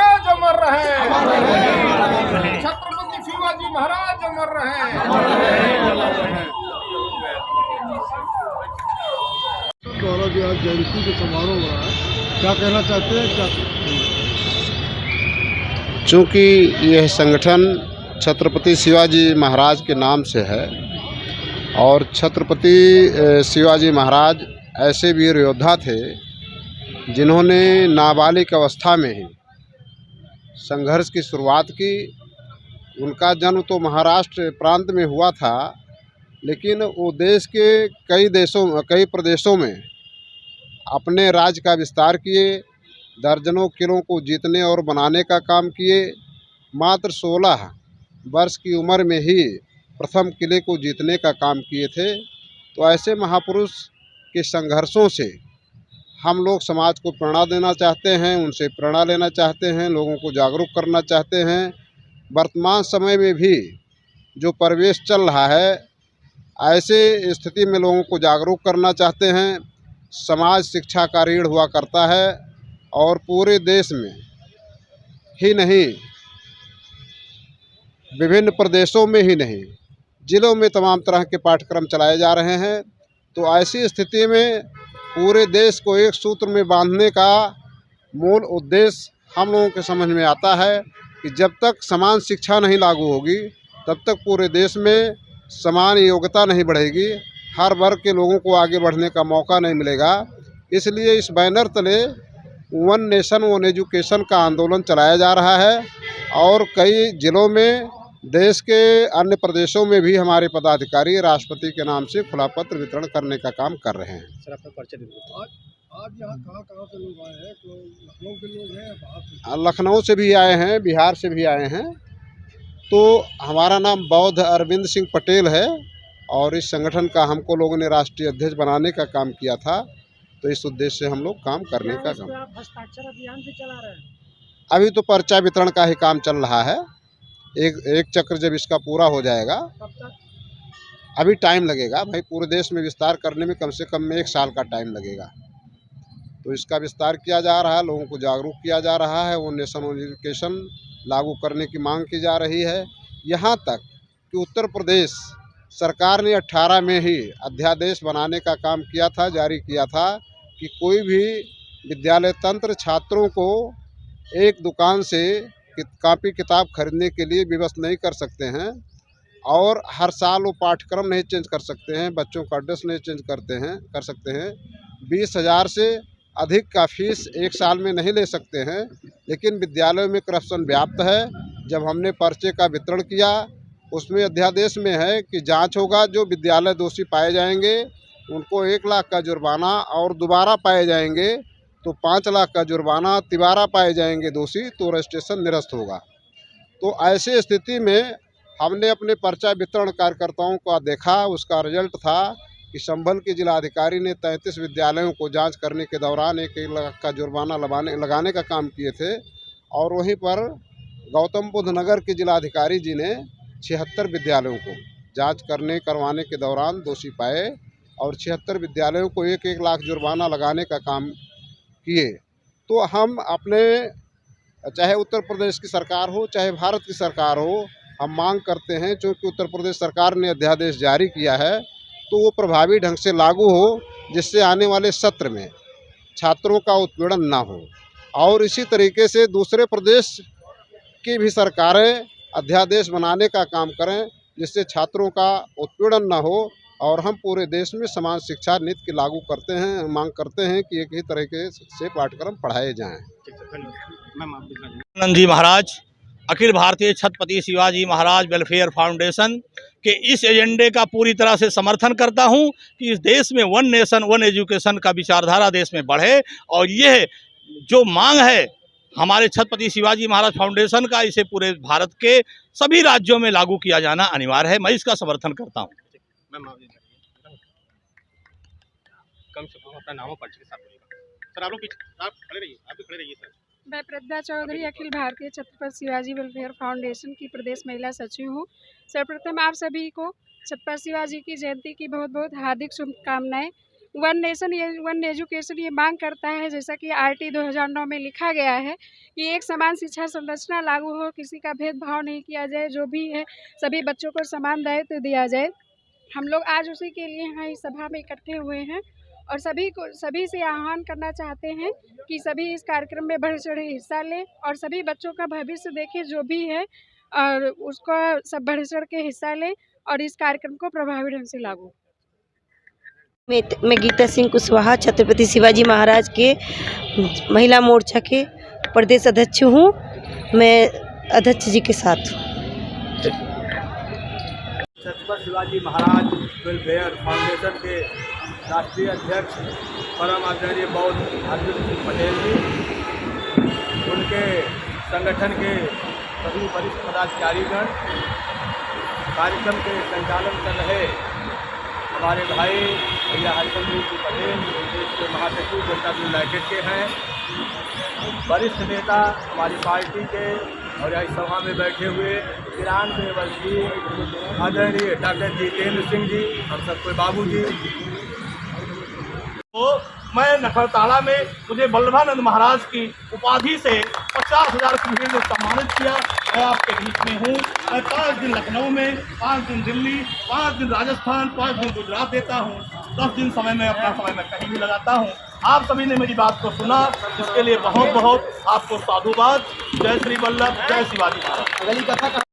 महाराज अमर रहे, छत्रपति शिवाजी महाराज अमर रहे। द्वारा जो आज जयंती के समारोह हो रहा है, क्या कहना चाहते हैं? क्या चूँकि यह संगठन छत्रपति शिवाजी महाराज के नाम से है और छत्रपति शिवाजी महाराज ऐसे वीर योद्धा थे जिन्होंने नाबालिग अवस्था में ही संघर्ष की शुरुआत की। उनका जन्म तो महाराष्ट्र प्रांत में हुआ था, लेकिन वो देश के कई प्रदेशों में अपने राज्य का विस्तार किए, दर्जनों किलों को जीतने और बनाने का काम किए। मात्र 16 वर्ष की उम्र में ही प्रथम किले को जीतने का काम किए थे। तो ऐसे महापुरुष के संघर्षों से हम लोग समाज को प्रेरणा देना चाहते हैं, उनसे प्रेरणा लेना चाहते हैं, लोगों को जागरूक करना चाहते हैं। वर्तमान समय में भी जो परिवेश चल रहा है, ऐसे स्थिति में लोगों को जागरूक करना चाहते हैं। समाज शिक्षा का रीढ़ हुआ करता है और पूरे देश में ही नहीं, विभिन्न प्रदेशों में ही नहीं, जिलों में तमाम तरह के पाठ्यक्रम चलाए जा रहे हैं। तो ऐसी स्थिति में पूरे देश को एक सूत्र में बांधने का मूल उद्देश्य हम लोगों के समझ में आता है कि जब तक समान शिक्षा नहीं लागू होगी, तब तक पूरे देश में समान योग्यता नहीं बढ़ेगी, हर वर्ग के लोगों को आगे बढ़ने का मौका नहीं मिलेगा। इसलिए इस बैनर तले वन नेशन वन एजुकेशन का आंदोलन चलाया जा रहा है और कई जिलों में, देश के अन्य प्रदेशों में भी हमारे पदाधिकारी राष्ट्रपति के नाम से खुला पत्र वितरण करने का काम कर रहे हैं। सर, आपका परिचय दीजिए। आज यहाँ कहाँ से लोग आए हैं? तो लखनऊ के लोग हैं या बाहर से? लखनऊ से भी आए हैं, बिहार से भी आए हैं। तो हमारा नाम बौद्ध अरविंद सिंह पटेल है और इस संगठन का हमको लोगों ने राष्ट्रीय अध्यक्ष बनाने का काम किया था। तो इस उद्देश्य से हम लोग काम करने का काम। आप हस्ताक्षर अभियान भी चला रहे हैं? अभी तो पर्चा वितरण का ही काम चल रहा है। एक चक्र जब इसका पूरा हो जाएगा, कब तक? अभी टाइम लगेगा भाई, पूरे देश में विस्तार करने में कम से कम में 1 साल का टाइम लगेगा। तो इसका विस्तार किया जा रहा है, लोगों को जागरूक किया जा रहा है, वो नेशन एजुकेशन लागू करने की मांग की जा रही है। यहाँ तक कि उत्तर प्रदेश सरकार ने 18 में ही अध्यादेश बनाने का काम किया था, जारी किया था कि कोई भी विद्यालय तंत्र छात्रों को एक दुकान से कॉपी किताब खरीदने के लिए विवश नहीं कर सकते हैं और हर साल वो पाठ्यक्रम नहीं चेंज कर सकते हैं, बच्चों का एड्रेस नहीं चेंज कर सकते हैं। 20,000 से अधिक का फीस 1 साल में नहीं ले सकते हैं। लेकिन विद्यालयों में करप्शन व्याप्त है। जब हमने पर्चे का वितरण किया, उसमें अध्यादेश में है कि जांच होगा, जो विद्यालय दोषी पाए जाएंगे उनको 1 लाख का जुर्माना और दोबारा पाए जाएंगे तो 5 लाख का जुर्माना, तिबारा पाए जाएंगे दोषी तो रजिस्ट्रेशन निरस्त होगा। तो ऐसे स्थिति में हमने अपने पर्चा वितरण कार्यकर्ताओं का देखा, उसका रिजल्ट था कि संभल के जिलाधिकारी ने 33 विद्यालयों को जांच करने के दौरान 1 लाख का जुर्माना लगाने का काम किए थे और वहीं पर गौतम बुद्ध नगर के जिलाधिकारी जी ने 76 विद्यालयों को जांच करवाने के दौरान दोषी पाए और 76 विद्यालयों को 1-1 लाख जुर्माना लगाने का काम किए। तो हम अपने, चाहे उत्तर प्रदेश की सरकार हो चाहे भारत की सरकार हो, हम मांग करते हैं क्योंकि उत्तर प्रदेश सरकार ने अध्यादेश जारी किया है तो वो प्रभावी ढंग से लागू हो, जिससे आने वाले सत्र में छात्रों का उत्पीड़न ना हो। और इसी तरीके से दूसरे प्रदेश की भी सरकारें अध्यादेश बनाने का काम करें जिससे छात्रों का उत्पीड़न ना हो और हम पूरे देश में समान शिक्षा नीति की लागू करते हैं, मांग करते हैं कि एक ही तरीके से पाठ्यक्रम पढ़ाए जाएं। आनंद जी महाराज अखिल भारतीय छत्रपति शिवाजी महाराज वेलफेयर फाउंडेशन के इस एजेंडे का पूरी तरह से समर्थन करता हूं कि इस देश में वन नेशन वन एजुकेशन का विचारधारा देश में बढ़े और यह जो मांग है हमारे छत्रपति शिवाजी महाराज फाउंडेशन का, इसे पूरे भारत के सभी राज्यों में लागू किया जाना अनिवार्य है। मैं इसका समर्थन करता हूं। कम से कम अपना नाम और परिचय के साथ बोलिएगा। सर, आप खड़े रहिए, आप भी खड़े रहिए सर। मैं प्रज्ञा चौधरी अखिल भारतीय छत्रपति शिवाजी वेलफेयर फाउंडेशन की प्रदेश महिला सचिव हूँ। सर्वप्रथम आप सभी को छत्रपति शिवाजी की जयंती की बहुत बहुत हार्दिक शुभकामनाएं। वन नेशन वन एजुकेशन ये मांग करता है, जैसा कि RT 2009 में लिखा गया है कि एक समान शिक्षा संरचना लागू हो, किसी का भेदभाव नहीं किया जाए, जो भी है सभी बच्चों को समान दायित्व दिया जाए। हम लोग आज उसी के लिए यहाँ इस सभा में इकट्ठे हुए हैं और सभी से आह्वान करना चाहते हैं कि सभी इस कार्यक्रम में बढ़ चढ़े हिस्सा लें और सभी बच्चों का भविष्य देखें, जो भी है और उसको सब बढ़ चढ़ के हिस्सा लें और इस कार्यक्रम को प्रभावी ढंग से लागू। मैं गीता सिंह कुशवाहा छत्रपति शिवाजी महाराज के महिला मोर्चा के प्रदेश अध्यक्ष हूँ। मैं अध्यक्ष जी के साथ हूँ। छत्रपति शिवाजी महाराज वेलफेयर फाउंडेशन के राष्ट्रीय अध्यक्ष परम आदरणीय बौद्ध अर्जुन सिंह पटेल जी, उनके संगठन के सभी वरिष्ठ पदाधिकारीगण, कार्यक्रम के संचालन कर रहे हमारे भाई भैया हरिचंद्र जी पटेल, देश के महासचिव जनता दल यूनाइटेड के हैं, वरिष्ठ नेता हमारी पार्टी के और इस सभा में बैठे हुए 93 वर्षीय आदरणीय डॉक्टर जितेंद्र सिंह जी, हम सबके बाबू जी। तो मैं नखरताड़ा में मुझे वल्लभानंद महाराज की उपाधि से 50,000 की भीड़ में सम्मानित किया। मैं आपके बीच में हूँ। मैं 5 दिन लखनऊ में, 5 दिन दिल्ली, 5 दिन राजस्थान, 5 दिन गुजरात देता हूँ। 10 दिन समय में अपना समय मैं कहीं भी लगाता हूँ। आप सभी ने मेरी बात को सुना, इसके लिए बहुत बहुत आपको साधुवाद। जय श्री वल्लभ, जय शिवाजी महाराज।